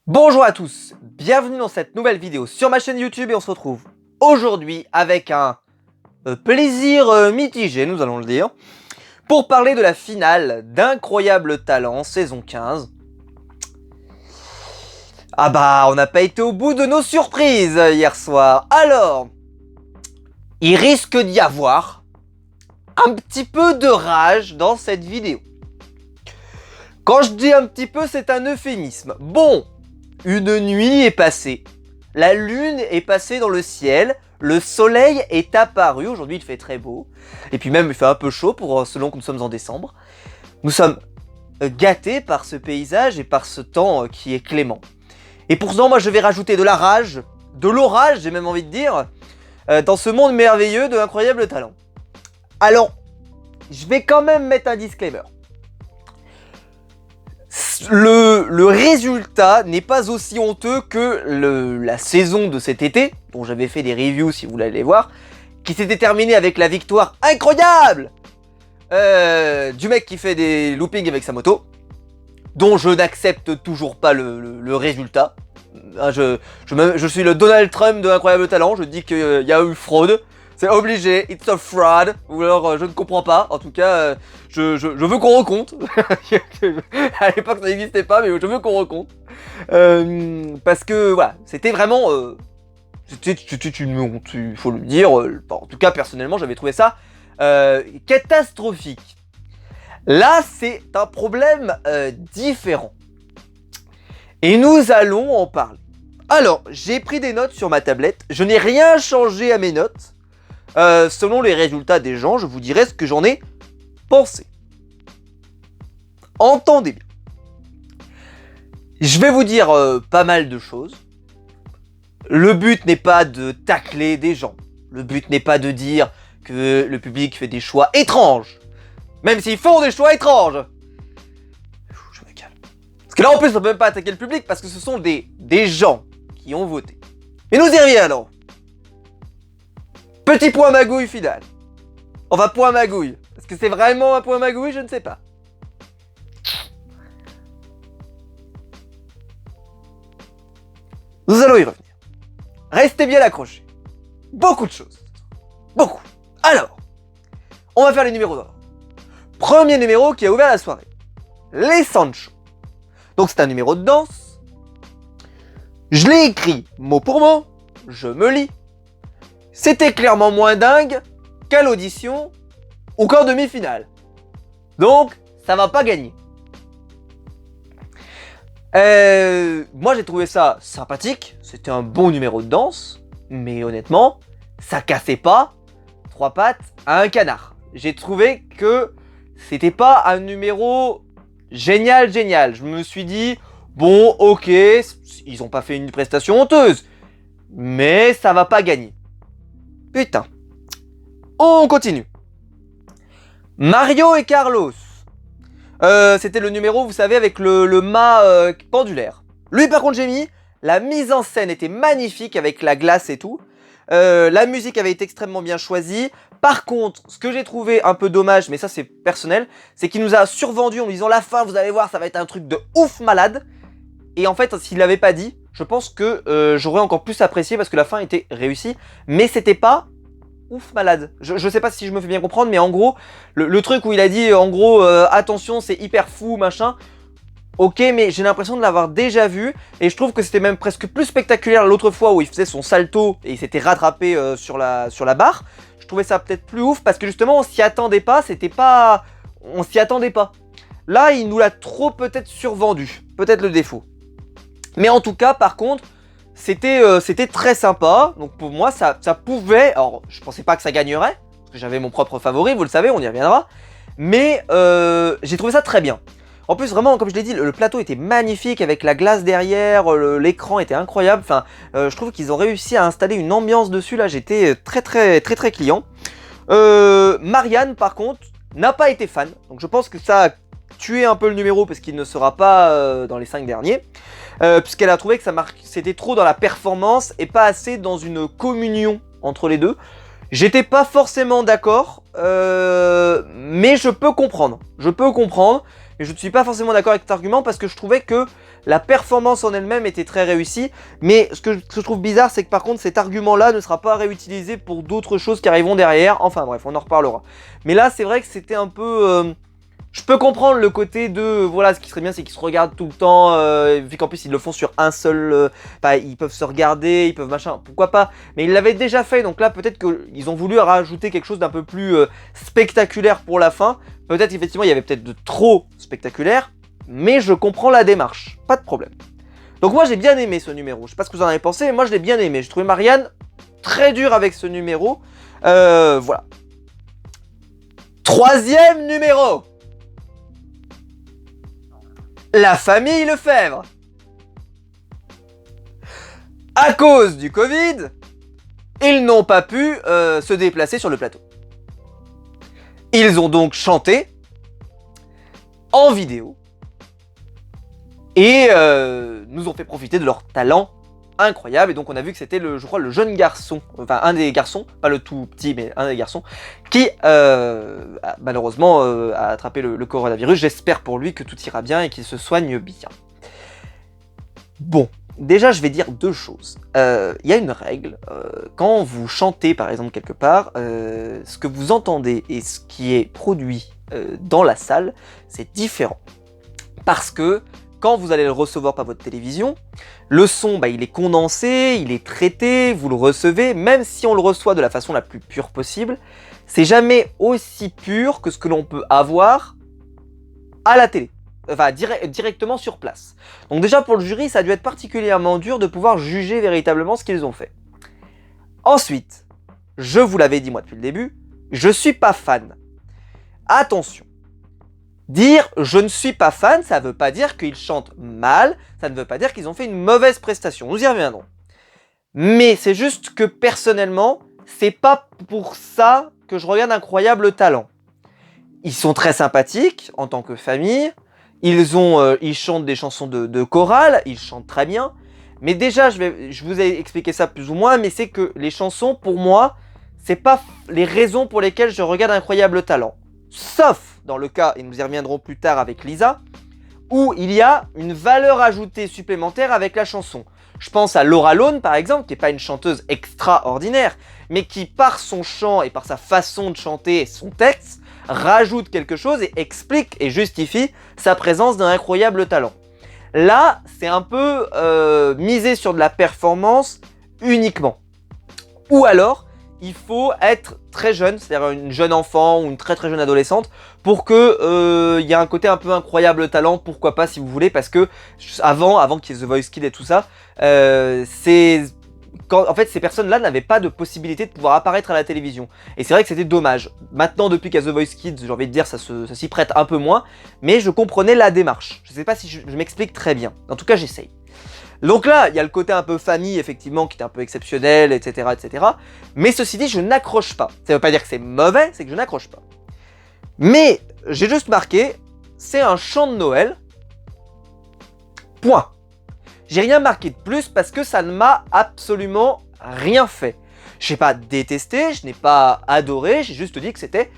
Bonjour à tous, bienvenue dans cette nouvelle vidéo sur ma chaîne YouTube et on se retrouve aujourd'hui avec un plaisir mitigé, nous allons le dire, pour parler de la finale d'Incroyable Talent saison 15. Ah bah, on n'a pas été au bout de nos surprises hier soir. Alors, il risque d'y avoir un petit peu de rage dans cette vidéo. Quand je dis un petit peu, c'est un euphémisme. Bon, une nuit est passée, la lune est passée dans le ciel, le soleil est apparu, aujourd'hui il fait très beau, et puis même il fait un peu chaud selon que nous sommes en décembre. Nous sommes gâtés par ce paysage et par ce temps qui est clément. Et pourtant moi je vais rajouter de la rage, de l'orage j'ai même envie de dire, dans ce monde merveilleux de Incroyable Talent. Alors, je vais quand même mettre un disclaimer. Le résultat n'est pas aussi honteux que la saison de cet été, dont j'avais fait des reviews si vous voulez aller voir, qui s'était terminée avec la victoire incroyable du mec qui fait des loopings avec sa moto, dont je n'accepte toujours pas le résultat. Je suis le Donald Trump de Incroyable Talent, je dis qu'il y a eu fraude. C'est obligé, it's a fraud, ou alors je ne comprends pas, en tout cas, je veux qu'on recompte. À l'époque ça n'existait pas, mais je veux qu'on recompte. Parce que, voilà, c'était vraiment... c'était une honte, il faut le dire. En tout cas, personnellement, j'avais trouvé ça catastrophique. Là, c'est un problème différent. Et nous allons en parler. Alors, j'ai pris des notes sur ma tablette, je n'ai rien changé à mes notes. Selon les résultats des gens, je vous dirai ce que j'en ai pensé. Entendez bien. Je vais vous dire pas mal de choses. Le but n'est pas de tacler des gens. Le but n'est pas de dire que le public fait des choix étranges. Même s'ils font des choix étranges. Je me calme. Parce que là en plus on peut même pas attaquer le public parce que ce sont des gens qui ont voté. Mais nous y reviendrons. Petit point magouille final. Enfin, point magouille. Est-ce que c'est vraiment un point magouille? Je ne sais pas. Nous allons y revenir. Restez bien accrochés. Beaucoup de choses. Beaucoup. Alors, on va faire les numéros d'ordre. Premier numéro qui a ouvert la soirée. Les Sancho. Donc c'est un numéro de danse. Je l'ai écrit mot pour mot. Je me lis. C'était clairement moins dingue qu'à l'audition ou qu'en demi-finale. Donc, ça va pas gagner. Moi, j'ai trouvé ça sympathique. C'était un bon numéro de danse. Mais honnêtement, ça cassait pas 3 pattes à un canard. J'ai trouvé que c'était pas un numéro génial. Je me suis dit, bon, ok, ils ont pas fait une prestation honteuse. Mais ça va pas gagner. Putain. On continue. Mario et Carlos. C'était le numéro, vous savez, avec le mât pendulaire. Lui, par contre, j'ai mis. La mise en scène était magnifique avec la glace et tout. La musique avait été extrêmement bien choisie. Par contre, ce que j'ai trouvé un peu dommage, mais ça c'est personnel, c'est qu'il nous a survendu en nous disant la fin, vous allez voir, ça va être un truc de ouf malade. Et en fait, s'il l'avait pas dit, je pense que j'aurais encore plus apprécié parce que la fin était réussie. Mais c'était pas ouf malade. Je sais pas si je me fais bien comprendre, mais en gros, le truc où il a dit, en gros, attention, c'est hyper fou, machin. Ok, mais j'ai l'impression de l'avoir déjà vu. Et je trouve que c'était même presque plus spectaculaire l'autre fois où il faisait son salto et il s'était rattrapé sur la barre. Je trouvais ça peut-être plus ouf parce que justement, on s'y attendait pas, c'était pas... On s'y attendait pas. Là, il nous l'a trop peut-être survendu. Peut-être le défaut. Mais en tout cas, par contre, c'était très sympa. Donc pour moi, ça pouvait... Alors, je pensais pas que ça gagnerait. Parce que j'avais mon propre favori, vous le savez, on y reviendra. Mais j'ai trouvé ça très bien. En plus, vraiment, comme je l'ai dit, le plateau était magnifique avec la glace derrière. L'écran était incroyable. Enfin, je trouve qu'ils ont réussi à installer une ambiance dessus. Là, j'étais très client. Marianne, par contre, n'a pas été fan. Donc je pense que ça a tué un peu le numéro parce qu'il ne sera pas dans les 5 derniers. Puisqu'elle a trouvé que c'était trop dans la performance et pas assez dans une communion entre les deux. J'étais pas forcément d'accord, mais je peux comprendre. mais je ne suis pas forcément d'accord avec cet argument parce que je trouvais que la performance en elle-même était très réussie. Mais ce que je trouve bizarre, c'est que par contre cet argument-là ne sera pas réutilisé pour d'autres choses qui arriveront derrière. Enfin bref, on en reparlera. Mais là, c'est vrai que c'était un peu... Je peux comprendre le côté de, voilà, ce qui serait bien, c'est qu'ils se regardent tout le temps, vu qu'en plus ils le font sur un seul, ils peuvent se regarder, ils peuvent machin, pourquoi pas, mais ils l'avaient déjà fait, donc là peut-être qu'ils ont voulu rajouter quelque chose d'un peu plus spectaculaire pour la fin, peut-être effectivement il y avait peut-être de trop spectaculaire, mais je comprends la démarche, pas de problème. Donc moi j'ai bien aimé ce numéro, je sais pas ce que vous en avez pensé, mais moi je l'ai bien aimé, j'ai trouvé Marianne très dure avec ce numéro, voilà. Troisième numéro. La famille Lefebvre. À cause du Covid, ils n'ont pas pu se déplacer sur le plateau. Ils ont donc chanté en vidéo et nous ont fait profiter de leur talent incroyable. Et donc on a vu que c'était, je crois, le jeune garçon, enfin un des garçons, pas le tout petit, mais un des garçons, qui malheureusement a attrapé le coronavirus. J'espère pour lui que tout ira bien et qu'il se soigne bien. Bon, déjà je vais dire deux choses. Il y a une règle, quand vous chantez par exemple quelque part, ce que vous entendez et ce qui est produit dans la salle, c'est différent. Parce que quand vous allez le recevoir par votre télévision, le son, il est condensé, il est traité, vous le recevez, même si on le reçoit de la façon la plus pure possible, c'est jamais aussi pur que ce que l'on peut avoir à la télé, enfin directement sur place. Donc déjà pour le jury, ça a dû être particulièrement dur de pouvoir juger véritablement ce qu'ils ont fait. Ensuite, je vous l'avais dit moi depuis le début, je suis pas fan. Attention. Dire « je ne suis pas fan », ça ne veut pas dire qu'ils chantent mal, ça ne veut pas dire qu'ils ont fait une mauvaise prestation, nous y reviendrons. Mais c'est juste que personnellement, c'est pas pour ça que je regarde Incroyable Talent. Ils sont très sympathiques en tant que famille, ils chantent des chansons de chorale, ils chantent très bien, mais déjà je vous ai expliqué ça plus ou moins, mais c'est que les chansons pour moi, c'est pas les raisons pour lesquelles je regarde Incroyable Talent. Sauf dans le cas, et nous y reviendrons plus tard avec Lisa, où il y a une valeur ajoutée supplémentaire avec la chanson. Je pense à Laura Lone par exemple, qui n'est pas une chanteuse extraordinaire, mais qui par son chant et par sa façon de chanter et son texte, rajoute quelque chose et explique et justifie sa présence d'un incroyable talent. Là, c'est un peu misé sur de la performance uniquement. Ou alors, il faut être très jeune, c'est-à-dire une jeune enfant ou une très très jeune adolescente, pour que y ait un côté un peu incroyable talent, pourquoi pas si vous voulez, parce que avant qu'il y ait The Voice Kids et tout ça, en fait ces personnes-là n'avaient pas de possibilité de pouvoir apparaître à la télévision. Et c'est vrai que c'était dommage. Maintenant, depuis qu'il y a The Voice Kids, j'ai envie de dire, ça s'y prête un peu moins, mais je comprenais la démarche. Je sais pas si je m'explique très bien, en tout cas j'essaye. Donc là, il y a le côté un peu famille, effectivement, qui est un peu exceptionnel, etc., etc. Mais ceci dit, je n'accroche pas. Ça veut pas dire que c'est mauvais, c'est que je n'accroche pas. Mais, j'ai juste marqué, c'est un chant de Noël. Point. J'ai rien marqué de plus parce que ça ne m'a absolument rien fait. Je n'ai pas détesté, je n'ai pas adoré, j'ai juste dit que c'était,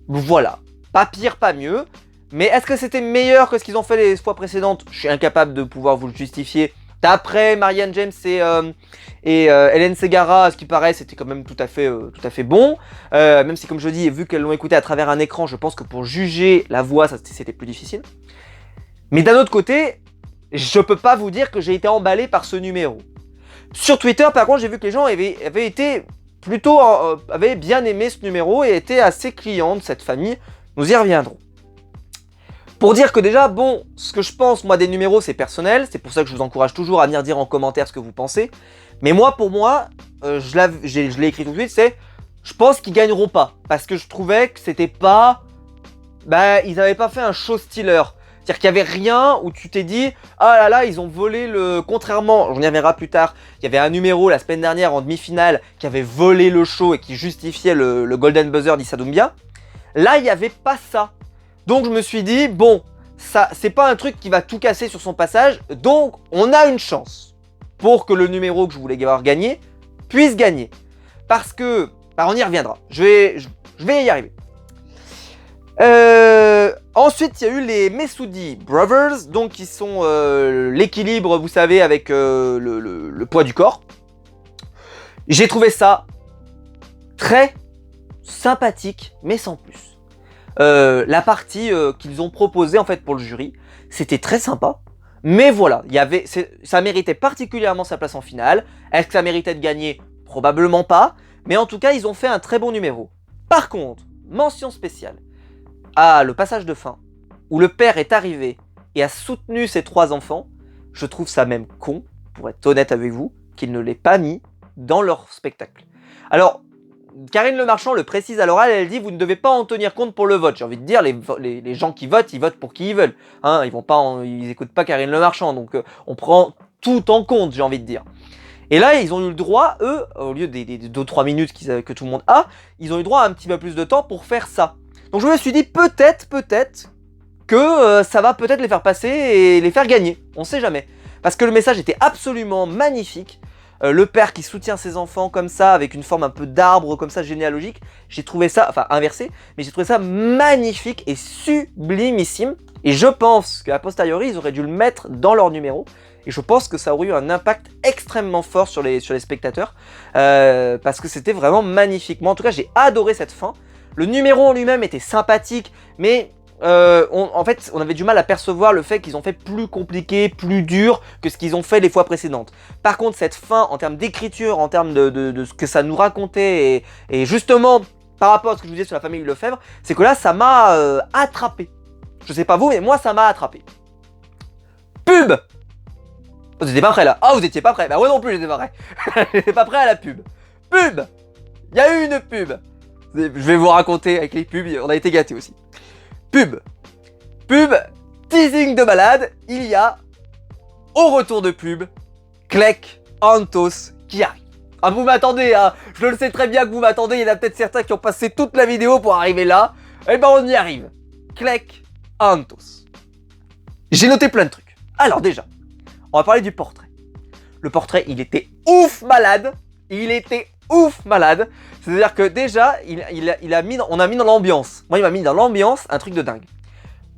voilà, pas pire, pas mieux. Mais est-ce que c'était meilleur que ce qu'ils ont fait les fois précédentes? Je suis incapable de pouvoir vous le justifier. D'après Marianne James et Hélène Ségara, à ce qui paraît, c'était quand même tout à fait bon. Même si, comme je dis, vu qu'elles l'ont écouté à travers un écran, je pense que pour juger la voix, c'était plus difficile. Mais d'un autre côté, je peux pas vous dire que j'ai été emballé par ce numéro. Sur Twitter, par contre, j'ai vu que les gens avaient été plutôt avaient bien aimé ce numéro et étaient assez clients de cette famille. Nous y reviendrons. Pour dire que déjà, bon, ce que je pense, moi, des numéros, c'est personnel. C'est pour ça que je vous encourage toujours à venir dire en commentaire ce que vous pensez. Mais moi, pour moi, je l'ai écrit tout de suite, c'est... Je pense qu'ils gagneront pas. Parce que je trouvais que c'était pas... ils n'avaient pas fait un show stealer. C'est-à-dire qu'il n'y avait rien où tu t'es dit « Ah là là, ils ont volé le... » Contrairement, on y reviendra plus tard, il y avait un numéro la semaine dernière en demi-finale qui avait volé le show et qui justifiait le Golden Buzzer d'Issa Doumbia. Là, il n'y avait pas ça. Donc je me suis dit, bon, ça c'est pas un truc qui va tout casser sur son passage, donc on a une chance pour que le numéro que je voulais avoir gagné puisse gagner. Parce que, on y reviendra, je vais y arriver. Ensuite, il y a eu les Messoudi Brothers, donc qui sont l'équilibre, vous savez, avec le poids du corps. J'ai trouvé ça très sympathique, mais sans plus. La partie qu'ils ont proposée en fait pour le jury, c'était très sympa. Mais voilà, ça méritait particulièrement sa place en finale. Est-ce que ça méritait de gagner? Probablement pas. Mais en tout cas, ils ont fait un très bon numéro. Par contre, mention spéciale à le passage de fin, où le père est arrivé et a soutenu ses 3 enfants. Je trouve ça même con, pour être honnête avec vous, qu'il ne l'ait pas mis dans leur spectacle. Alors, Karine Le Marchand le précise à l'oral, elle dit vous ne devez pas en tenir compte pour le vote. J'ai envie de dire, les gens qui votent, ils votent pour qui ils veulent. Hein, ils écoutent pas Karine Le Marchand, donc on prend tout en compte, j'ai envie de dire. Et là, ils ont eu le droit, eux, au lieu des 2-3 minutes que tout le monde a, ils ont eu droit à un petit peu plus de temps pour faire ça. Donc je me suis dit, peut-être que ça va peut-être les faire passer et les faire gagner. On sait jamais. Parce que le message était absolument magnifique. Le père qui soutient ses enfants comme ça, avec une forme un peu d'arbre comme ça, généalogique. J'ai trouvé ça, enfin inversé, mais j'ai trouvé ça magnifique et sublimissime. Et je pense qu'à posteriori, ils auraient dû le mettre dans leur numéro. Et je pense que ça aurait eu un impact extrêmement fort sur les spectateurs. Parce que c'était vraiment magnifique. Moi en tout cas, j'ai adoré cette fin. Le numéro en lui-même était sympathique, mais en fait, on avait du mal à percevoir le fait qu'ils ont fait plus compliqué, plus dur que ce qu'ils ont fait les fois précédentes. Par contre, cette fin, en termes d'écriture, en termes de ce que ça nous racontait, et justement, par rapport à ce que je vous disais sur la famille Lefebvre, c'est que là, ça m'a attrapé. Je sais pas vous, mais moi, ça m'a attrapé. Pub! Vous étiez pas prêts là? Ah, vous étiez pas prêts? Bah, moi non plus, j'étais pas prêt. J'étais pas prêt à la pub. Pub! Il y a eu une pub. Je vais vous raconter avec les pubs, on a été gâtés aussi. Pub, teasing de malade, il y a, au retour de pub, Clec Antos qui arrive. Ah, vous m'attendez, hein, je le sais très bien que vous m'attendez, il y en a peut-être certains qui ont passé toute la vidéo pour arriver là. Eh ben on y arrive. Clec Antos. J'ai noté plein de trucs. Alors déjà, on va parler du portrait. Le portrait, il était ouf malade. C'est-à-dire que déjà, on a mis dans l'ambiance. Moi, il m'a mis dans l'ambiance un truc de dingue.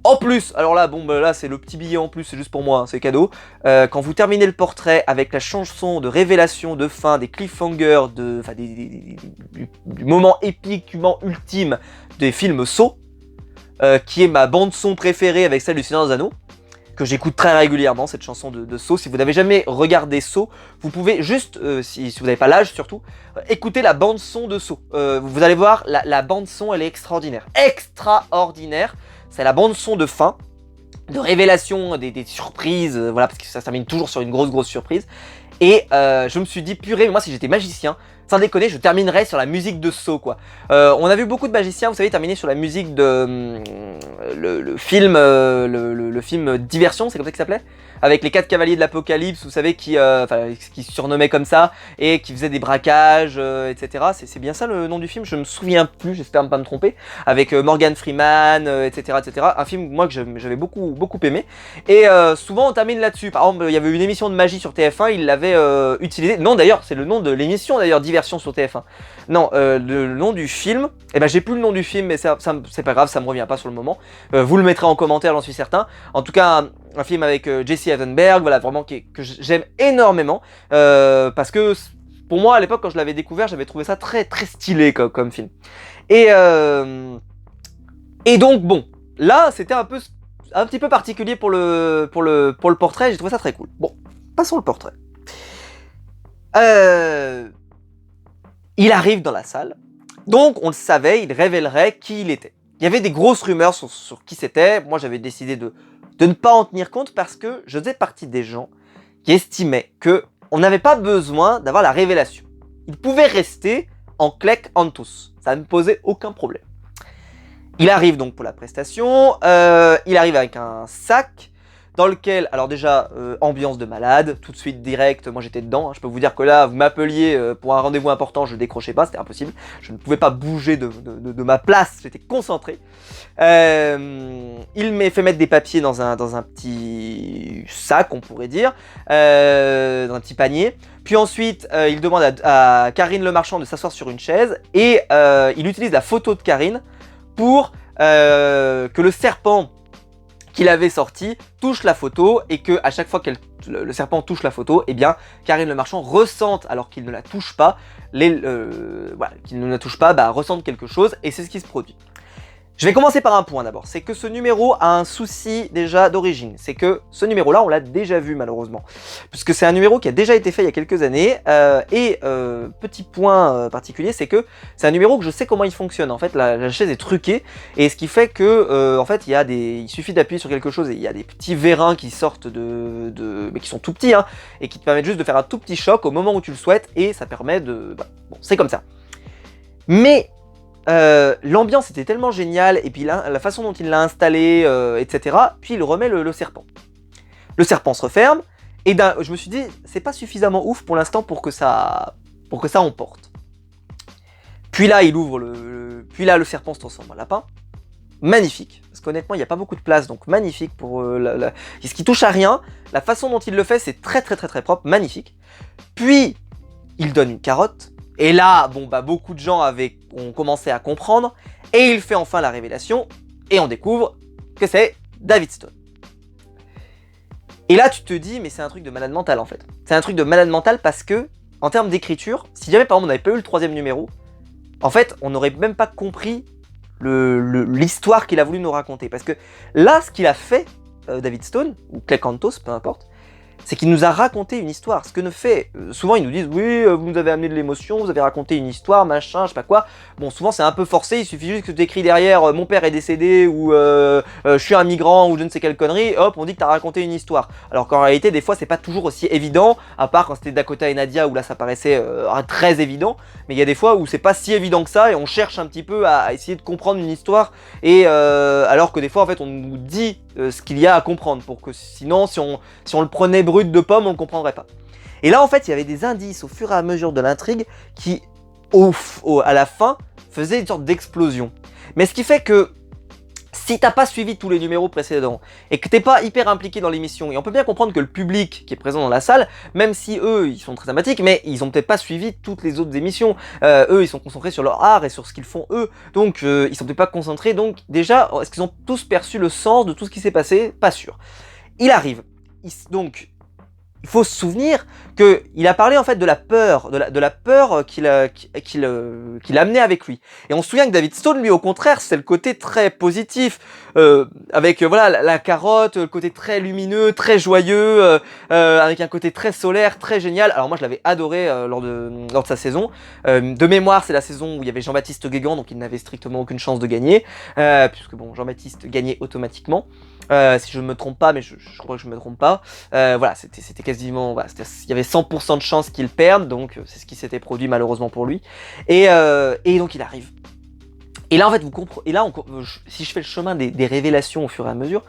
En plus, alors là, bon, bah là, c'est le petit billet en plus, c'est juste pour moi, hein, c'est cadeau. Quand vous terminez le portrait avec la chanson de révélation, de fin, des cliffhangers, du moment épiquement ultime des films Saw, qui est ma bande-son préférée avec celle du Seigneur des Anneaux, que j'écoute très régulièrement, cette chanson de Saw. Si vous n'avez jamais regardé Saw, vous pouvez juste, si vous n'avez pas l'âge surtout, écouter la bande son de Saw. Vous allez voir, la bande son, elle est extraordinaire. Extraordinaire. C'est la bande son de fin, de révélation, des surprises, voilà, parce que ça se termine toujours sur une grosse surprise. Et je me suis dit, purée, mais moi si j'étais magicien, sans déconner, je terminerais sur la musique de Saw, quoi. On a vu beaucoup de magiciens, vous savez, terminer sur la musique de le film Diversion, c'est comme ça qu'il s'appelait, avec les 4 cavaliers de l'Apocalypse, vous savez, qui se surnommaient comme ça, et qui faisaient des braquages, etc. C'est bien ça le nom du film, je me souviens plus, j'espère ne pas me tromper, avec Morgan Freeman, etc., etc. Un film, moi, que j'avais beaucoup aimé. Et souvent, on termine là-dessus. Par exemple, il y avait une émission de magie sur TF1, ils l'avaient utilisé. Non, d'ailleurs, c'est le nom de l'émission, d'ailleurs, Diversion sur TF1. Non, le nom du film, eh ben, j'ai plus le nom du film, mais c'est pas grave, ça me revient pas sur le moment. Vous le mettrez en commentaire, j'en suis certain. En tout cas, un film avec Jesse Eisenberg, voilà, vraiment que j'aime énormément, parce que pour moi à l'époque quand je l'avais découvert, j'avais trouvé ça très stylé comme film. Et donc bon, là c'était un petit peu particulier pour le portrait, j'ai trouvé ça très cool. Bon, passons au portrait. Il arrive dans la salle, donc on le savait, il révélerait qui il était. Il y avait des grosses rumeurs sur qui c'était. Moi j'avais décidé de ne pas en tenir compte parce que je faisais partie des gens qui estimaient qu'on n'avait pas besoin d'avoir la révélation. Il pouvait rester en Clec Antos, ça ne posait aucun problème. Il arrive donc pour la prestation, il arrive avec un sac dans lequel, alors déjà, ambiance de malade, tout de suite direct, moi j'étais dedans, hein, je peux vous dire que là, vous m'appeliez pour un rendez-vous important, je décrochais pas, c'était impossible, je ne pouvais pas bouger de ma place, j'étais concentré. Il m'a fait mettre des papiers dans un petit sac, on pourrait dire, dans un petit panier, puis ensuite, il demande à Karine Le Marchand de s'asseoir sur une chaise, et il utilise la photo de Karine pour que le serpent qu'il avait sorti touche la photo et que à chaque fois que le serpent touche la photo, eh bien Karine Le Marchand ressente, alors qu'il ne la touche pas, voilà, qu'il ne la touche pas, ressente quelque chose et c'est ce qui se produit. Je vais commencer par un point d'abord, c'est que ce numéro a un souci déjà d'origine, c'est que ce numéro-là, on l'a déjà vu malheureusement, puisque c'est un numéro qui a déjà été fait il y a quelques années, petit point particulier, c'est que c'est un numéro que je sais comment il fonctionne, en fait la chaise est truquée, et ce qui fait que, en fait, il suffit d'appuyer sur quelque chose et il y a des petits vérins qui sortent mais qui sont tout petits, hein, et qui te permettent juste de faire un tout petit choc au moment où tu le souhaites, et ça permet de... bon, c'est comme ça. Mais... l'ambiance était tellement géniale, et puis la façon dont il l'a installé, etc. Puis il remet le serpent. Le serpent se referme, et je me suis dit, c'est pas suffisamment ouf pour l'instant pour que ça emporte. Puis là, il ouvre puis là, le serpent se transforme en lapin. Magnifique, parce qu'honnêtement, il n'y a pas beaucoup de place, donc magnifique pour ce qui touche à rien. La façon dont il le fait, c'est très propre, magnifique. Puis, il donne une carotte. Et là, bon, beaucoup de gens ont commencé à comprendre, et il fait enfin la révélation, et on découvre que c'est David Stone. Et là, tu te dis, mais c'est un truc de malade mental, en fait. C'est un truc de malade mental parce que, en termes d'écriture, si jamais, par exemple, on n'avait pas eu le 3e numéro, en fait, on n'aurait même pas compris l'histoire qu'il a voulu nous raconter. Parce que là, ce qu'il a fait, David Stone, ou Clay Cantos, peu importe, c'est qu'il nous a raconté une histoire. Ce que ne fait... souvent, ils nous disent, oui, vous nous avez amené de l'émotion, vous avez raconté une histoire, machin, je sais pas quoi. Bon, souvent, c'est un peu forcé, il suffit juste que tu écris derrière, mon père est décédé, ou je suis un migrant, ou je ne sais quelle connerie, hop, on dit que tu as raconté une histoire. Alors qu'en réalité, des fois, c'est pas toujours aussi évident, à part quand c'était Dakota et Nadia, où là, ça paraissait très évident. Mais il y a des fois où c'est pas si évident que ça, et on cherche un petit peu à essayer de comprendre une histoire, et alors que des fois, en fait, on nous dit ce qu'il y a à comprendre, pour que sinon, si on le prenait brut de pomme, on ne comprendrait pas. Et là, en fait, il y avait des indices au fur et à mesure de l'intrigue qui, à la fin, faisaient une sorte d'explosion. Mais ce qui fait que, si t'as pas suivi tous les numéros précédents, et que t'es pas hyper impliqué dans l'émission, et on peut bien comprendre que le public qui est présent dans la salle, même si eux, ils sont très sympathiques, mais ils ont peut-être pas suivi toutes les autres émissions. Eux, ils sont concentrés sur leur art et sur ce qu'ils font eux, donc ils sont peut-être pas concentrés, donc déjà, est-ce qu'ils ont tous perçu le sens de tout ce qui s'est passé? Pas sûr. Il arrive. Donc, il faut se souvenir qu'il a parlé en fait de la peur, de la peur qu'il amenait avec lui. Et on se souvient que David Stone, lui, au contraire, c'est le côté très positif, avec voilà la carotte, le côté très lumineux, très joyeux, avec un côté très solaire, très génial. Alors moi, je l'avais adoré lors de sa saison. De mémoire, c'est la saison où il y avait Jean-Baptiste Guégan, donc il n'avait strictement aucune chance de gagner, puisque bon, Jean-Baptiste gagnait automatiquement. Si je ne me trompe pas, mais je crois que je ne me trompe pas. Voilà, c'était quasiment... Voilà, il y avait 100% de chances qu'il perde, donc c'est ce qui s'était produit malheureusement pour lui. Et donc il arrive. Et là, en fait, vous comprenez... Et là, si je fais le chemin des révélations au fur et à mesure,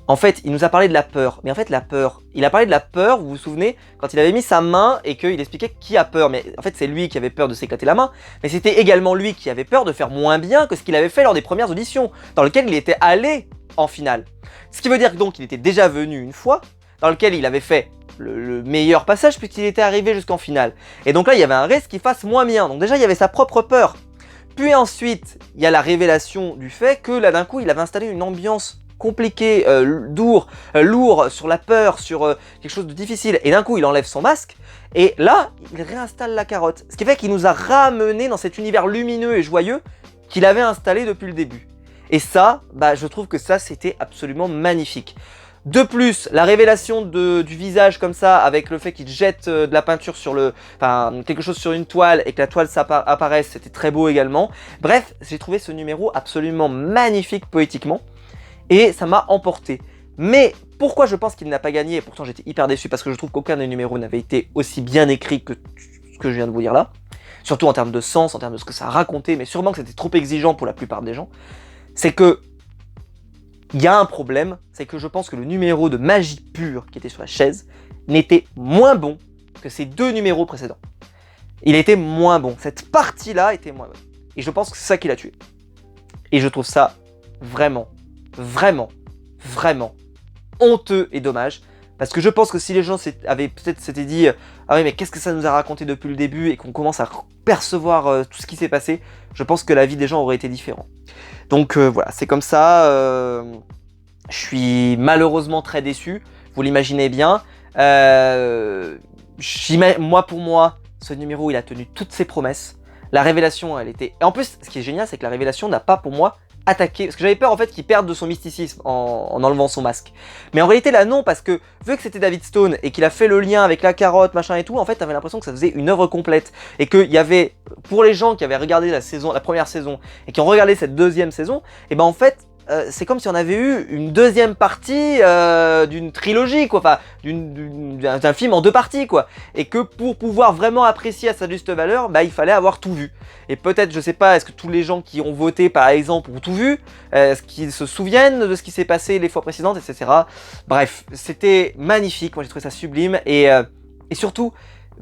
en fait, il nous a parlé de la peur. Mais en fait, la peur... Il a parlé de la peur, vous vous souvenez, quand il avait mis sa main et qu'il expliquait qui a peur. Mais en fait, c'est lui qui avait peur de s'éclater la main, mais c'était également lui qui avait peur de faire moins bien que ce qu'il avait fait lors des premières auditions, dans lequel il était allé en finale. Ce qui veut dire donc qu'il était déjà venu une fois, dans lequel il avait fait le meilleur passage puisqu'il était arrivé jusqu'en finale. Et donc là, il y avait un risque qu'il fasse moins bien. Donc déjà, il y avait sa propre peur. Puis ensuite, il y a la révélation du fait que là, d'un coup, il avait installé une ambiance compliquée, lourd, sur la peur, sur quelque chose de difficile. Et d'un coup, il enlève son masque. Et là, il réinstalle la carotte. Ce qui fait qu'il nous a ramené dans cet univers lumineux et joyeux qu'il avait installé depuis le début. Et ça, je trouve que ça, c'était absolument magnifique. De plus, la révélation du visage comme ça, avec le fait qu'il jette de la peinture sur quelque chose sur une toile et que la toile apparaisse, c'était très beau également. Bref, j'ai trouvé ce numéro absolument magnifique poétiquement et ça m'a emporté. Mais pourquoi je pense qu'il n'a pas gagné, et pourtant j'étais hyper déçu parce que je trouve qu'aucun des numéros n'avait été aussi bien écrit que ce que je viens de vous dire là. Surtout en termes de sens, en termes de ce que ça racontait, mais sûrement que c'était trop exigeant pour la plupart des gens. C'est que il y a un problème, c'est que je pense que le numéro de magie pure qui était sur la chaise n'était moins bon que ces deux numéros précédents. Il était moins bon. Cette partie-là était moins bonne. Et je pense que c'est ça qui l'a tué. Et je trouve ça vraiment honteux et dommage. Parce que je pense que si les gens avaient peut-être s'étaient dit ah oui mais qu'est-ce que ça nous a raconté depuis le début et qu'on commence à percevoir tout ce qui s'est passé, je pense que la vie des gens aurait été différente. Donc voilà, c'est comme ça. Je suis malheureusement très déçu, vous l'imaginez bien. Moi pour moi, ce numéro il a tenu toutes ses promesses. La révélation, elle était... Et en plus, ce qui est génial, c'est que la révélation n'a pas pour moi attaqué, parce que j'avais peur en fait qu'il perde de son mysticisme en enlevant son masque. Mais en réalité là non, parce que vu que c'était David Stone et qu'il a fait le lien avec la carotte, machin et tout, en fait t'avais l'impression que ça faisait une œuvre complète. Et qu'il y avait, pour les gens qui avaient regardé la première saison et qui ont regardé cette deuxième saison, et ben en fait, c'est comme si on avait eu une deuxième partie d'une trilogie, quoi, enfin d'un film en deux parties, quoi. Et que pour pouvoir vraiment apprécier à sa juste valeur, bah il fallait avoir tout vu. Et peut-être, je sais pas, est-ce que tous les gens qui ont voté par exemple ont tout vu, est-ce qu'ils se souviennent de ce qui s'est passé les fois précédentes, etc. Bref, c'était magnifique, moi j'ai trouvé ça sublime, et surtout,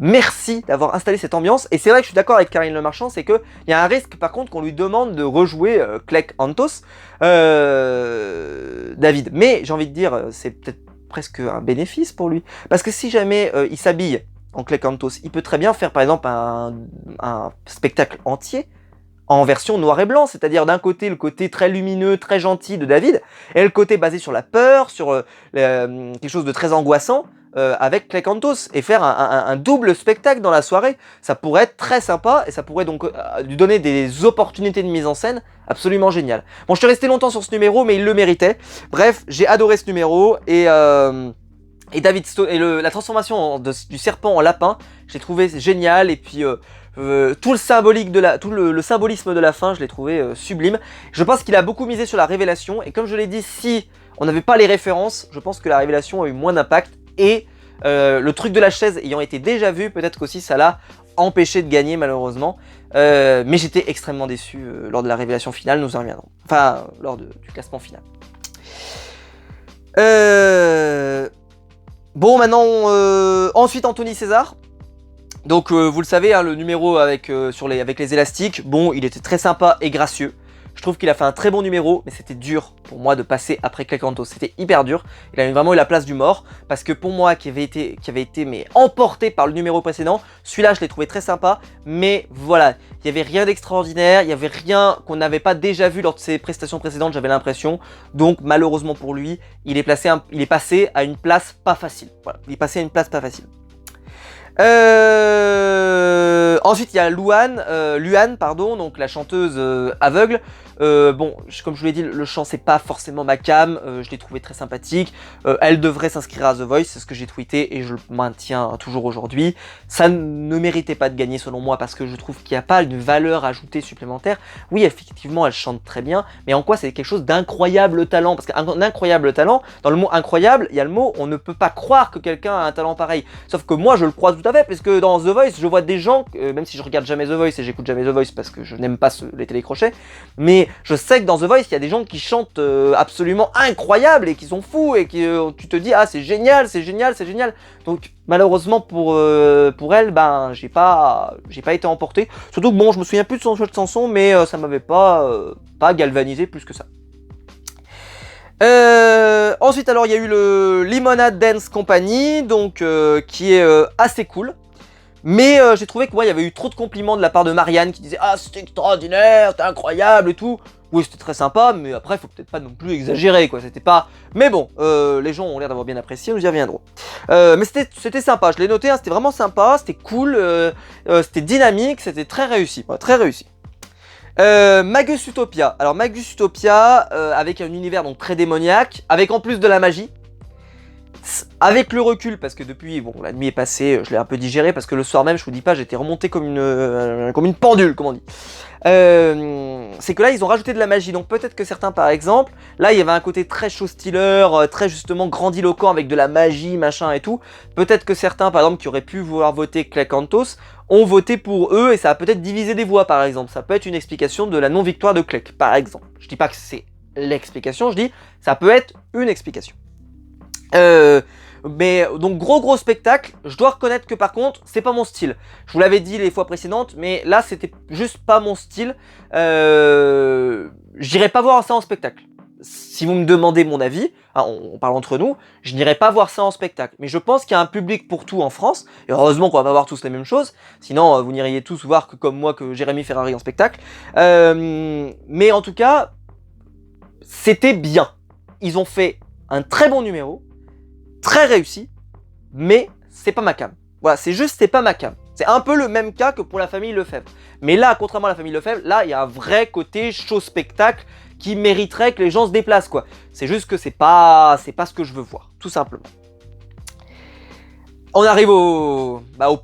merci d'avoir installé cette ambiance. Et c'est vrai que je suis d'accord avec Karine Le Marchand, c'est qu'il y a un risque par contre qu'on lui demande de rejouer Clegg Antos, David. Mais j'ai envie de dire, c'est peut-être presque un bénéfice pour lui. Parce que si jamais il s'habille en Clegg Antos, il peut très bien faire par exemple un spectacle entier en version noir et blanc, c'est-à-dire d'un côté le côté très lumineux, très gentil de David, et le côté basé sur la peur, sur quelque chose de très angoissant, avec Clegg Antos, et faire un double spectacle dans la soirée. Ça pourrait être très sympa, et ça pourrait donc lui donner des opportunités de mise en scène absolument géniales. Bon, je suis resté longtemps sur ce numéro, mais il le méritait. Bref, j'ai adoré ce numéro, et David Stone, et la transformation du serpent en lapin, j'ai trouvé génial, et puis tout le symbolique tout le symbolisme de la fin, je l'ai trouvé sublime. Je pense qu'il a beaucoup misé sur la révélation, et comme je l'ai dit, si on n'avait pas les références, je pense que la révélation a eu moins d'impact, et le truc de la chaise ayant été déjà vu, peut-être qu'aussi ça l'a empêché de gagner malheureusement. Mais j'étais extrêmement déçu lors de la révélation finale, nous en reviendrons. Enfin, lors du classement final. Bon, maintenant, ensuite Anthony César. Donc vous le savez, hein, le numéro avec les élastiques, bon, il était très sympa et gracieux. Je trouve qu'il a fait un très bon numéro, mais c'était dur pour moi de passer après Clegg Antos. C'était hyper dur. Il a vraiment eu la place du mort, parce que pour moi, qui avait été mais emporté par le numéro précédent, celui-là, je l'ai trouvé très sympa. Mais voilà, il n'y avait rien d'extraordinaire, il n'y avait rien qu'on n'avait pas déjà vu lors de ses prestations précédentes, j'avais l'impression. Donc malheureusement pour lui, il est passé à une place pas facile. Voilà, il est passé à une place pas facile. Ensuite il y a Luan, pardon, donc la chanteuse aveugle. Bon, comme je vous l'ai dit, le chant c'est pas forcément ma cam, je l'ai trouvé très sympathique. Elle devrait s'inscrire à The Voice, c'est ce que j'ai tweeté et je le maintiens toujours aujourd'hui. Ça ne méritait pas de gagner selon moi, parce que je trouve qu'il n'y a pas une valeur ajoutée supplémentaire. Oui, effectivement, elle chante très bien, mais en quoi c'est quelque chose d'incroyable talent? Parce qu'un incroyable talent, dans le mot incroyable, il y a le mot on ne peut pas croire que quelqu'un a un talent pareil. Sauf que moi je le crois tout à fait, parce que dans The Voice, je vois des gens, même si je regarde jamais The Voice et j'écoute jamais The Voice parce que je n'aime pas les télécrochets, mais je sais que dans The Voice, il y a des gens qui chantent absolument incroyables et qui sont fous et qui tu te dis ah c'est génial, c'est génial, c'est génial. Donc malheureusement pour elle, ben j'ai pas été emporté. Surtout que bon, je me souviens plus de son choix de chanson, mais ça m'avait pas galvanisé plus que ça. Ensuite alors il y a eu le Lemonade Dance Company, donc qui est assez cool. Mais j'ai trouvé que moi il y avait eu trop de compliments de la part de Marianne qui disait ah c'était extraordinaire, c'était incroyable et tout. Oui c'était très sympa, mais après faut peut-être pas non plus exagérer quoi, c'était pas... Mais bon, les gens ont l'air d'avoir bien apprécié, nous y reviendrons. Mais c'était sympa, je l'ai noté, hein, c'était vraiment sympa, c'était cool, c'était dynamique, c'était très réussi, très réussi. Magus Utopia, alors Magus Utopia avec un univers donc très démoniaque, avec en plus de la magie. Avec le recul, parce que depuis, bon, la nuit est passée, je l'ai un peu digéré, parce que le soir même, je vous dis pas, j'étais remonté comme une pendule, comme on dit. C'est que là, ils ont rajouté de la magie, donc peut-être que certains, par exemple, là, il y avait un côté très show-stealer, très justement grandiloquent, avec de la magie, machin et tout. Peut-être que certains, par exemple, qui auraient pu vouloir voter Clegg Antos, ont voté pour eux, et ça a peut-être divisé des voix, par exemple. Ça peut être une explication de la non-victoire de Clegg, par exemple. Je dis pas que c'est l'explication, je dis, ça peut être une explication. Mais donc gros spectacle, je dois reconnaître que par contre c'est pas mon style. Je vous l'avais dit les fois précédentes, mais là c'était juste pas mon style. J'irai pas voir ça en spectacle. si vous me demandez mon avis, hein, on parle entre nous, je n'irai pas voir ça en spectacle. Mais je pense qu'il y a un public pour tout en France, et heureusement qu'on va pas voir tous les mêmes choses, sinon vous n'iriez tous voir que comme moi que Jérémy Ferrari en spectacle. Mais en tout cas, c'était bien. Ils ont fait un très bon numéro, très réussi, mais c'est pas ma came. Voilà, c'est juste, c'est pas ma came. C'est un peu le même cas que pour la famille Lefebvre. Mais là, contrairement à la famille Lefebvre, là, il y a un vrai côté show-spectacle qui mériterait que les gens se déplacent, quoi. C'est juste que c'est pas ce que je veux voir, tout simplement. On arrive au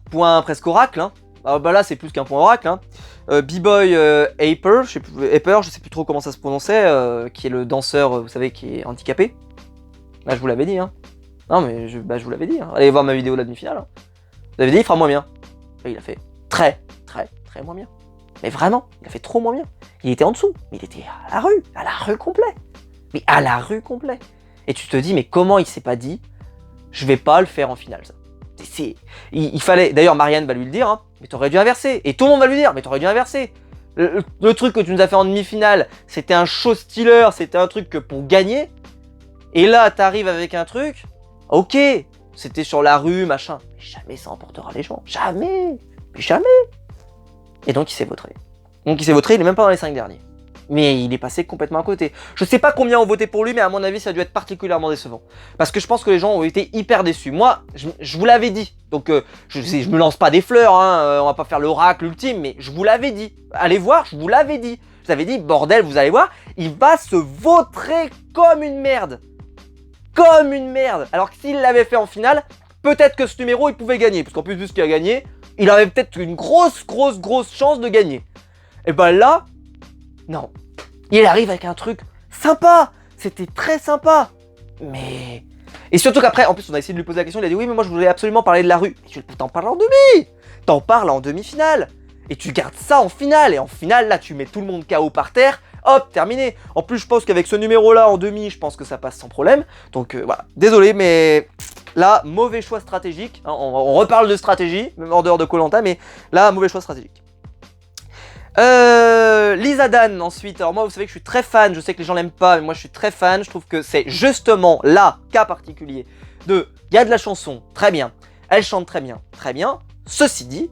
point presque oracle, hein. Là, c'est plus qu'un point oracle, hein. B-Boy Aper, je sais plus trop comment ça se prononçait, qui est le danseur, vous savez, qui est handicapé. Là, je vous l'avais dit, hein. Non, mais je vous l'avais dit, hein. Allez voir ma vidéo de la demi-finale, hein. Vous avez dit, il fera moins bien. Et il a fait très moins bien. Mais vraiment, il a fait trop moins bien. Il était en dessous, mais il était à la rue complet. Mais à la rue complet. Et tu te dis, mais comment il s'est pas dit, je vais pas le faire en finale, ça. Il fallait, d'ailleurs Marianne va lui le dire, hein, mais t'aurais dû inverser. Et tout le monde va lui dire, mais t'aurais dû inverser. Le truc que tu nous as fait en demi-finale, c'était un show stealer, c'était un truc que pour gagner. Et là, t'arrives avec un truc, ok, c'était sur la rue, machin. Mais jamais ça emportera les gens. Jamais. Mais jamais. Et donc il s'est vautré. Il est même pas dans les 5 derniers. Mais il est passé complètement à côté. Je sais pas combien ont voté pour lui, mais à mon avis, ça a dû être particulièrement décevant. Parce que je pense que les gens ont été hyper déçus. Moi, je vous l'avais dit. Donc, je me lance pas des fleurs, hein, on va pas faire l'oracle ultime, mais je vous l'avais dit. Allez voir, je vous l'avais dit. Je vous avais dit, bordel, vous allez voir, il va se vautrer comme une merde. Comme une merde. Alors que s'il l'avait fait en finale, peut-être que ce numéro, il pouvait gagner. Parce qu'en plus, vu ce qu'il a gagné, il avait peut-être une grosse chance de gagner. Et ben là, non. Il arrive avec un truc sympa. C'était très sympa. Mais... Et surtout qu'après, en plus, on a essayé de lui poser la question. Il a dit, oui, mais moi, je voulais absolument parler de la rue. Mais tu t'en parles en demi. T'en parles en demi-finale. Et tu gardes ça en finale. Et en finale, là, tu mets tout le monde KO par terre. Hop, terminé. En plus, je pense qu'avec ce numéro-là en demi, je pense que ça passe sans problème. Donc, voilà. Désolé, mais... Là, mauvais choix stratégique. Hein, on reparle de stratégie, même en dehors de Koh-Lanta, mais là, mauvais choix stratégique. Lisa Dan, ensuite. Alors moi, vous savez que je suis très fan. Je sais que les gens l'aiment pas, mais moi, je suis très fan. Je trouve que c'est justement là, cas particulier de... Il y a de la chanson, très bien. Elle chante très bien, très bien. Ceci dit,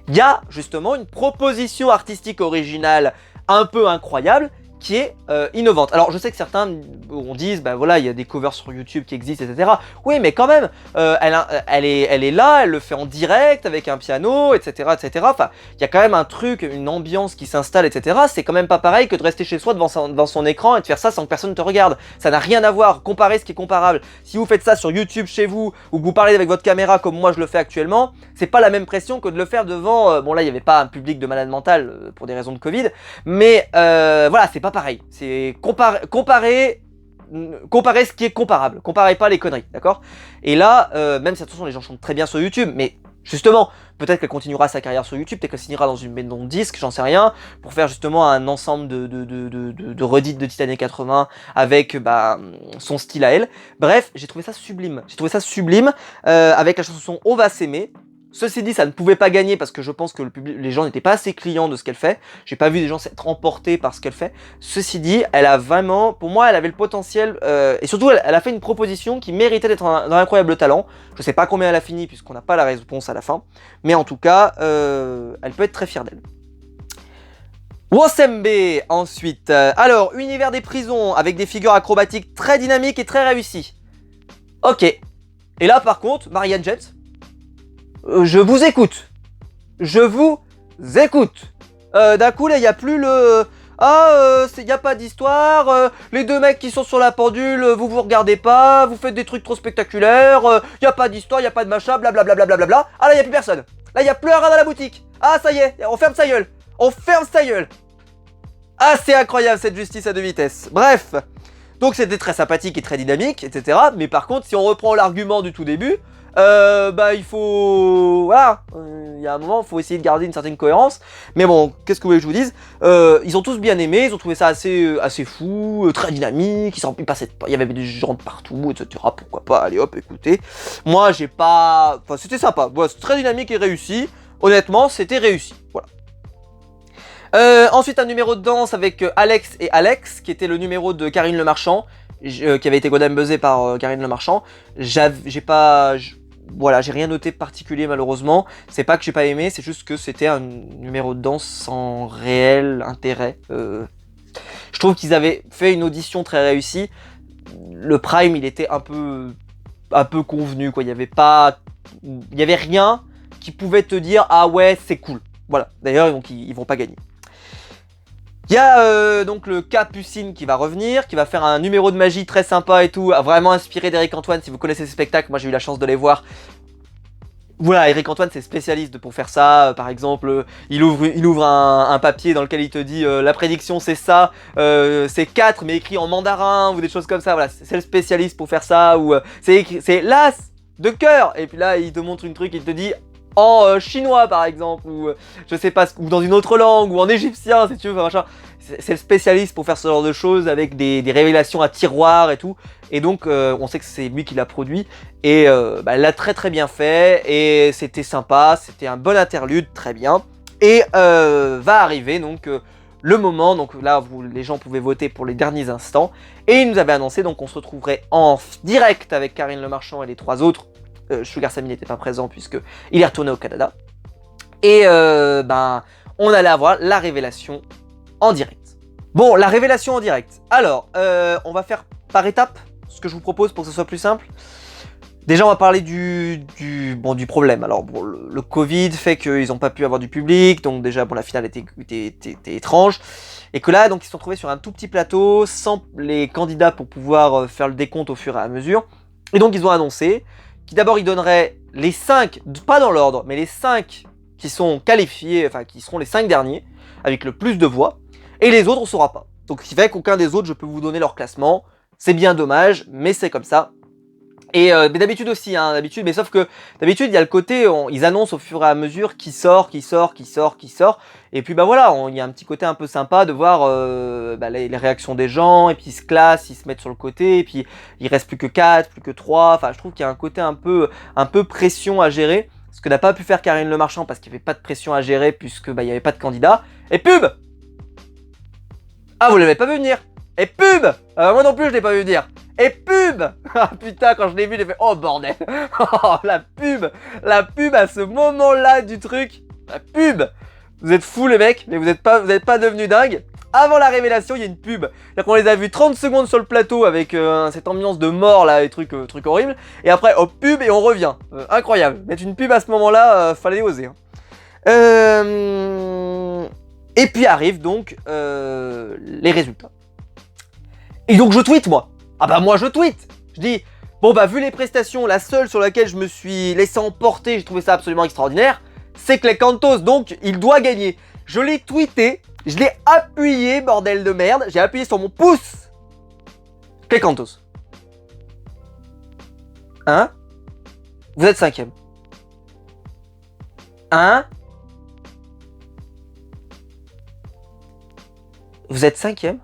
il y a justement une proposition artistique originale un peu incroyable qui est innovante. Alors je sais que certains on disent, bah voilà, il y a des covers sur YouTube qui existent, etc. Oui, mais quand même, elle est là, elle le fait en direct avec un piano, etc., etc. Enfin, il y a quand même un truc, une ambiance qui s'installe, etc. C'est quand même pas pareil que de rester chez soi devant son écran et de faire ça sans que personne te regarde. Ça n'a rien à voir. Comparez ce qui est comparable. Si vous faites ça sur YouTube chez vous ou que vous parlez avec votre caméra comme moi je le fais actuellement, c'est pas la même pression que de le faire devant. Bon là, il y avait pas un public de malades mentales pour des raisons de Covid, mais voilà, c'est pas pareil. C'est comparer ce qui est comparable. Comparez pas les conneries, d'accord? Et là, même si attention, les gens chantent très bien sur YouTube, mais justement, peut-être qu'elle continuera sa carrière sur YouTube, peut-être qu'elle signera dans une maison de disques, j'en sais rien, pour faire justement un ensemble de redites de Titanic 80 avec son style à elle. Bref, j'ai trouvé ça sublime. Avec la chanson On va s'aimer. Ceci dit, ça ne pouvait pas gagner parce que je pense que les gens n'étaient pas assez clients de ce qu'elle fait. J'ai pas vu des gens s'être emportés par ce qu'elle fait. Ceci dit, elle a vraiment, pour moi, elle avait le potentiel et surtout, elle a fait une proposition qui méritait d'être d'un incroyable talent. Je sais pas combien elle a fini puisqu'on n'a pas la réponse à la fin, mais en tout cas, elle peut être très fière d'elle. Wosembe ensuite. Alors, univers des prisons avec des figures acrobatiques très dynamiques et très réussies. Ok. Et là, par contre, Marianne Jets. Je vous écoute. D'un coup, là, il n'y a plus le... il n'y a pas d'histoire, les deux mecs qui sont sur la pendule, vous regardez pas, vous faites des trucs trop spectaculaires, il n'y a pas d'histoire, il n'y a pas de machin, blablabla. Ah là, il n'y a plus personne. Là, il n'y a plus rien dans la boutique. Ah, ça y est, on ferme sa gueule. Ah, c'est incroyable, cette justice à deux vitesses. Bref. Donc, c'était très sympathique et très dynamique, etc. Mais par contre, si on reprend l'argument du tout début... il faut... Voilà, il y a un moment, il faut essayer de garder une certaine cohérence. Mais bon, qu'est-ce que vous voulez que je vous dise? Ils ont tous bien aimé, ils ont trouvé ça assez fou, très dynamique, il y avait des gens de partout, etc. Pourquoi pas, allez hop, écoutez. Moi, j'ai pas... Enfin, c'était sympa, voilà, c'est très dynamique et réussi. Honnêtement, c'était réussi, voilà. Ensuite, un numéro de danse avec Alex et Alex, qui était le numéro de Karine Le Marchand, qui avait été Godam buzzé par Karine Le Marchand. Voilà, j'ai rien noté de particulier malheureusement. C'est pas que j'ai pas aimé, c'est juste que c'était un numéro de danse sans réel intérêt. Je trouve qu'ils avaient fait une audition très réussie. Le prime, il était un peu convenu, quoi. Il y avait rien qui pouvait te dire ah ouais c'est cool. Voilà. D'ailleurs donc ils vont pas gagner. Il y a donc le Capucine qui va revenir, qui va faire un numéro de magie très sympa et tout, vraiment inspiré d'Éric Antoine. Si vous connaissez ces spectacles, moi j'ai eu la chance de les voir. Voilà, Éric Antoine c'est spécialiste pour faire ça. Par exemple, il ouvre un papier dans lequel il te dit la prédiction c'est ça, c'est 4 mais écrit en mandarin ou des choses comme ça. Voilà, c'est le spécialiste pour faire ça. Ou c'est l'as de cœur. Et puis là il te montre une truc, il te dit en chinois par exemple, ou je sais pas, ou dans une autre langue, ou en égyptien si tu veux, machin. C'est le spécialiste pour faire ce genre de choses avec des révélations à tiroir et tout. Et donc on sait que c'est lui qui l'a produit. Et il l'a très très bien fait. Et c'était sympa, c'était un bon interlude, très bien. Et va arriver donc le moment, donc là les gens pouvaient voter pour les derniers instants. Et il nous avait annoncé donc qu'on se retrouverait en direct avec Karine Le Marchand et les 3 autres. Sugar Sammy n'était pas présent puisque il est retourné au Canada. Et on allait avoir la révélation en direct. Bon, la révélation en direct. Alors, on va faire par étapes ce que je vous propose pour que ce soit plus simple. Déjà, on va parler du problème. Alors, bon, le Covid fait qu'ils n'ont pas pu avoir du public, donc déjà, bon, la finale était étrange. Et que là, donc, ils se sont retrouvés sur un tout petit plateau, sans les candidats pour pouvoir faire le décompte au fur et à mesure. Et donc, ils ont annoncé qui d'abord, ils donneraient les 5, pas dans l'ordre, mais les 5 qui sont qualifiés, enfin, qui seront les 5 derniers, avec le plus de voix. Et les autres, on ne saura pas. Donc, ce qui fait qu'aucun des autres, je peux vous donner leur classement. C'est bien dommage, mais c'est comme ça. Et mais d'habitude aussi, hein, mais sauf que d'habitude il y a le côté, ils annoncent au fur et à mesure qui sort. Et puis bah voilà, il y a un petit côté un peu sympa de voir les réactions des gens, et puis ils se classent, ils se mettent sur le côté, et puis il reste plus que 4, plus que 3. Enfin, je trouve qu'il y a un côté un peu pression à gérer. Ce que n'a pas pu faire Karine Le Marchand parce qu'il n'y avait pas de pression à gérer puisque il n'y avait pas de candidat. Et pub! Ah, vous l'avez pas vu venir? Et pub! Moi non plus je l'ai pas vu venir. Et pub! Ah putain, quand je l'ai vu, j'ai fait oh bordel! Oh, la pub à ce moment-là du truc. La pub! Vous êtes fous les mecs, mais vous êtes pas devenus dingues. Avant la révélation, il y a une pub. C'est-à-dire qu'on les a vus 30 secondes sur le plateau avec cette ambiance de mort là, et trucs horribles. Et après, hop, pub et on revient. Incroyable. Mettre une pub à ce moment-là, fallait oser. Hein. Et puis arrivent donc les résultats. Et donc je tweete moi. Ah bah moi je tweete. Je dis, bon bah vu les prestations, la seule sur laquelle je me suis laissé emporter, j'ai trouvé ça absolument extraordinaire, c'est Clay Cantos, donc il doit gagner. Je l'ai tweeté, je l'ai appuyé, bordel de merde, j'ai appuyé sur mon pouce. Clay Cantos. Hein? Vous êtes 5e. Hein? Vous êtes 5e?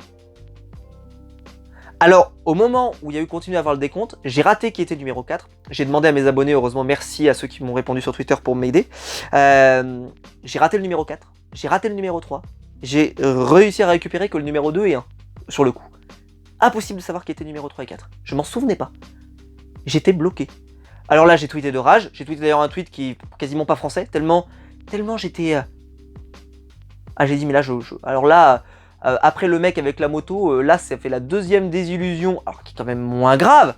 Alors, au moment où il y a eu continué à avoir le décompte, j'ai raté qui était numéro 4. J'ai demandé à mes abonnés, heureusement, merci à ceux qui m'ont répondu sur Twitter pour m'aider. J'ai raté le numéro 4, j'ai raté le numéro 3. J'ai réussi à récupérer que le numéro 2 et 1, sur le coup. Impossible de savoir qui était numéro 3 et 4. Je m'en souvenais pas. J'étais bloqué. Alors là, j'ai tweeté de rage. J'ai tweeté d'ailleurs un tweet qui est quasiment pas français, tellement j'étais... Ah, j'ai dit, mais là, alors là... après le mec avec la moto, là ça fait la 2e désillusion, alors qui est quand même moins grave.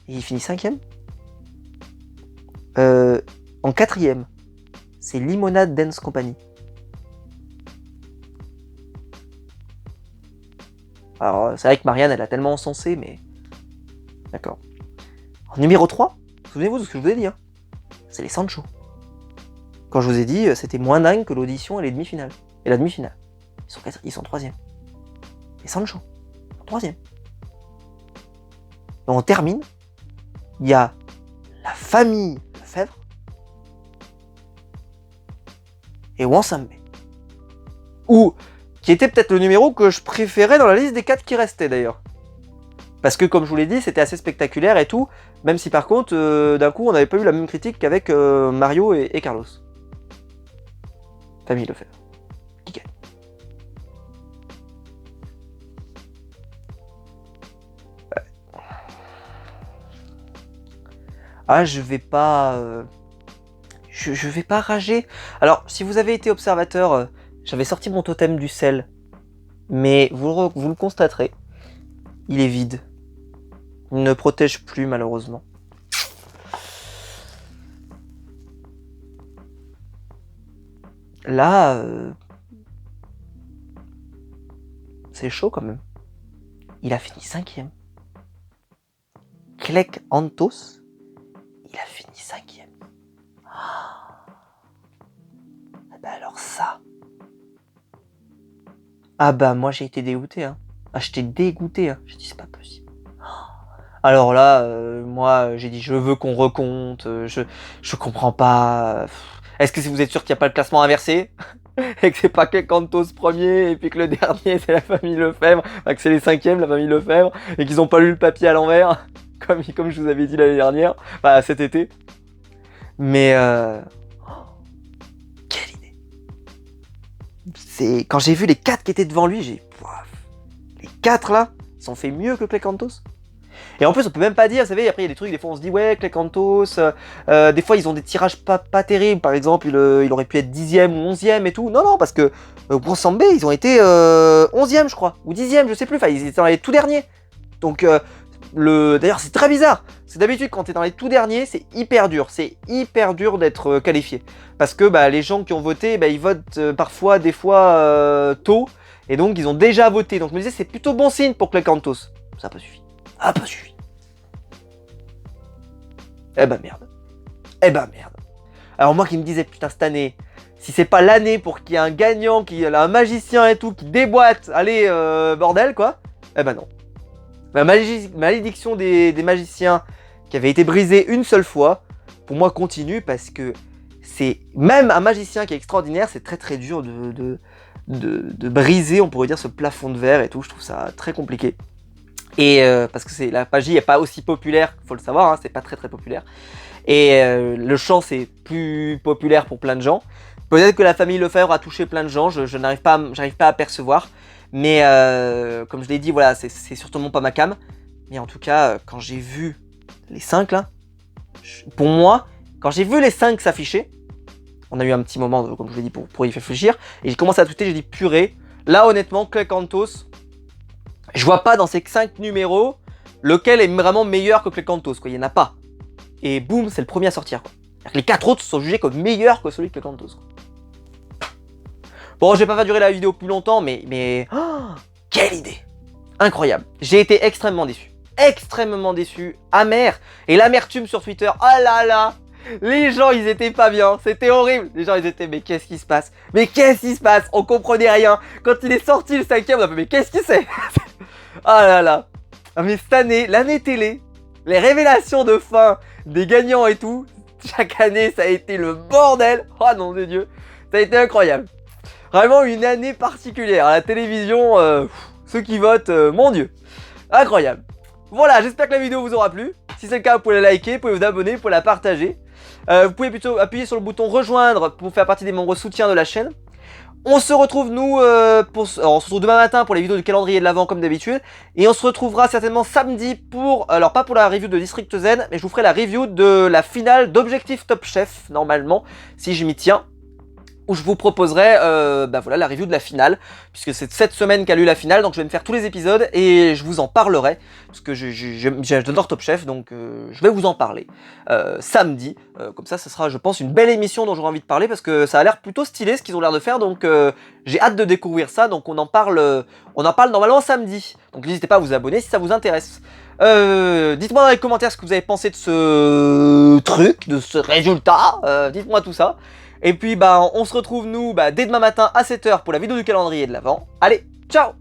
Et il finit 5e. En 4e, c'est Limonade Dance Company. Alors c'est vrai que Marianne elle a tellement encensé, mais... D'accord. En numéro 3, souvenez-vous de ce que je vous ai dit, hein. C'est les Sancho. Quand je vous ai dit, c'était moins dingue que l'audition et les demi-finales. Et la demi-finale. Ils sont 3e. Et Sancho, 3e. Donc on termine. Il y a la famille Lefebvre et Wansambé. Ou qui était peut-être le numéro que je préférais dans la liste des 4 qui restaient d'ailleurs. Parce que comme je vous l'ai dit, c'était assez spectaculaire et tout. Même si par contre, d'un coup, on n'avait pas eu la même critique qu'avec Mario et Carlos. Famille Lefebvre. Qui gagne. Ah, je vais pas... je vais pas rager. Alors, si vous avez été observateur, j'avais sorti mon totem du sel. Mais vous le constaterez, il est vide. Il ne protège plus, malheureusement. Là, c'est chaud quand même. Il a fini 5e. Clec Antos, il a fini 5e. Ah bah alors ça. Ah bah moi j'ai été dégoûté. Hein. Ah j'étais dégoûté. Hein. J'ai dit c'est pas possible. Alors là, moi j'ai dit je veux qu'on recompte. Je comprends pas. Est-ce que vous êtes sûr qu'il n'y a pas le classement inversé et que c'est pas Clec Antos premier et puis que le dernier c'est la famille Lefebvre, enfin, que c'est les 5e la famille Lefebvre et qu'ils ont pas lu le papier à l'envers comme je vous avais dit l'année dernière, enfin cet été. Mais quelle idée. C'est quand j'ai vu les 4 qui étaient devant lui, j'ai les 4 là, ils sont fait mieux que Clec Antos. Et en plus on peut même pas dire, vous savez, après il y a des trucs, des fois on se dit ouais Clec Antos, des fois ils ont des tirages pas terribles, par exemple il aurait pu être 10e ou 11e et tout. Non parce que Grossambé ils ont été 11e je crois, ou 10e je sais plus, enfin ils étaient dans les tout derniers. Donc d'ailleurs c'est très bizarre, c'est d'habitude quand t'es dans les tout derniers c'est hyper dur d'être qualifié. Parce que les gens qui ont voté, ils votent parfois des fois tôt, et donc ils ont déjà voté. Donc je me disais c'est plutôt bon signe pour Clec Antos. Ça n'a pas suffi. Ah, pas suivi. Eh ben merde. Alors moi qui me disais, putain cette année, si c'est pas l'année pour qu'il y ait un gagnant, qu'il y ait un magicien et tout, qui déboîte, allez, bordel quoi. Eh ben non. La malédiction des magiciens qui avait été brisée une seule fois, pour moi continue parce que c'est même un magicien qui est extraordinaire, c'est très dur de briser, on pourrait dire, ce plafond de verre et tout. Je trouve ça très compliqué. Et parce que la magie n'est pas aussi populaire, faut le savoir, hein, c'est pas très populaire. Et le chant c'est plus populaire pour plein de gens. Peut-être que la famille Lefebvre a touché plein de gens, je n'arrive pas à percevoir. Mais comme je l'ai dit, voilà, c'est sûrement pas ma came. Mais en tout cas, quand j'ai vu les 5 là, pour moi, quand j'ai vu les 5 s'afficher, on a eu un petit moment, comme je l'ai dit, pour y réfléchir. Et j'ai commencé à douter, j'ai dit purée. Là honnêtement, Clec Antos, je vois pas dans ces 5 numéros lequel est vraiment meilleur que Clec Antos, quoi. Il y en a pas. Et boum, c'est le premier à sortir, quoi. Les 4 autres sont jugés comme meilleurs que celui de Clec Antos, quoi. Bon, je vais pas faire durer la vidéo plus longtemps, mais... Oh, quelle idée. Incroyable. J'ai été extrêmement déçu, amer. Et l'amertume sur Twitter, oh là là. Les gens, ils étaient pas bien, c'était horrible. Les gens, ils étaient, mais qu'est-ce qui se passe? On comprenait rien. Quand il est sorti le 5e, on a fait, mais qu'est-ce que c'est? Ah là là. Mais cette année, l'année télé, les révélations de fin des gagnants et tout, chaque année, ça a été le bordel. Oh non de Dieu, ça a été incroyable. Vraiment une année particulière. À la télévision, ceux qui votent, mon Dieu. Incroyable. Voilà, j'espère que la vidéo vous aura plu. Si c'est le cas, vous pouvez la liker, vous pouvez vous abonner, vous pouvez la partager. Vous pouvez plutôt appuyer sur le bouton rejoindre pour faire partie des membres soutiens de la chaîne. On se retrouve on se retrouve demain matin pour les vidéos du calendrier de l'Avent comme d'habitude. Et on se retrouvera certainement samedi alors pas pour la review de District Zen, mais je vous ferai la review de la finale d'Objectif Top Chef, normalement, si je m'y tiens. Où je vous proposerai voilà, la review de la finale, puisque c'est cette semaine qu'a eu la finale, donc je vais me faire tous les épisodes et je vous en parlerai, parce que j'adore Top Chef, donc je vais vous en parler samedi. Comme ça, ce sera, je pense, une belle émission dont j'aurai envie de parler, parce que ça a l'air plutôt stylé ce qu'ils ont l'air de faire, donc j'ai hâte de découvrir ça, donc on en parle normalement samedi. Donc n'hésitez pas à vous abonner si ça vous intéresse. Dites-moi dans les commentaires ce que vous avez pensé de ce truc, de ce résultat, dites-moi tout ça. Et puis on se retrouve nous dès demain matin à 7 h pour la vidéo du calendrier de l'Avent. Allez, ciao!